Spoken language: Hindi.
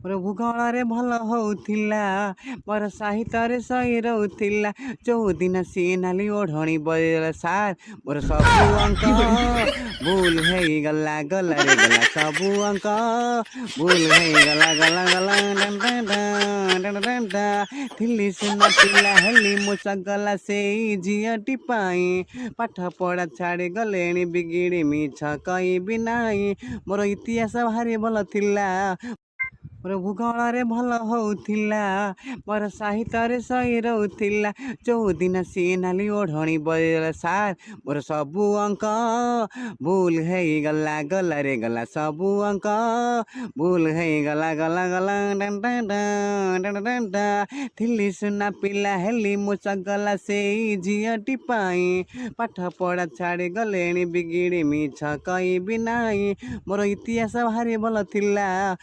मोर भूगोल भल होउथिला मोर साहित्य सही रहउथिला जो दिन सी नाली ओढ़णी बजल सार मोर सबू अंक भूल है गला गला रे गला सबू अंक भूल है गला गला गला डन डन डन डन डन डन थिल्ली सुना पिला हेली मुसा गला से झिया टिपाई पाठ पढ़ा छाड़ी गले बिगिड़ी मिछ कई बिनाई मोर इतिहास भारी भल थिला मोर भूगोल भल होउथिला मोर साहित्य सही रहउथिला जो दिन सी नाली ओढ़णी बजल सार मोर सबू अंक भूल है गला गला रे गला सबू अंक भूल है गला गला गला डन डन डन डन डन डन थिल्ली सुना पिला हेली मुसा गला से झिया टिपाई पाठ पढ़ा छाड़ी गले बिगिड़ी मिछ कई बिनाई मोर इतिहास भारी भल थिला।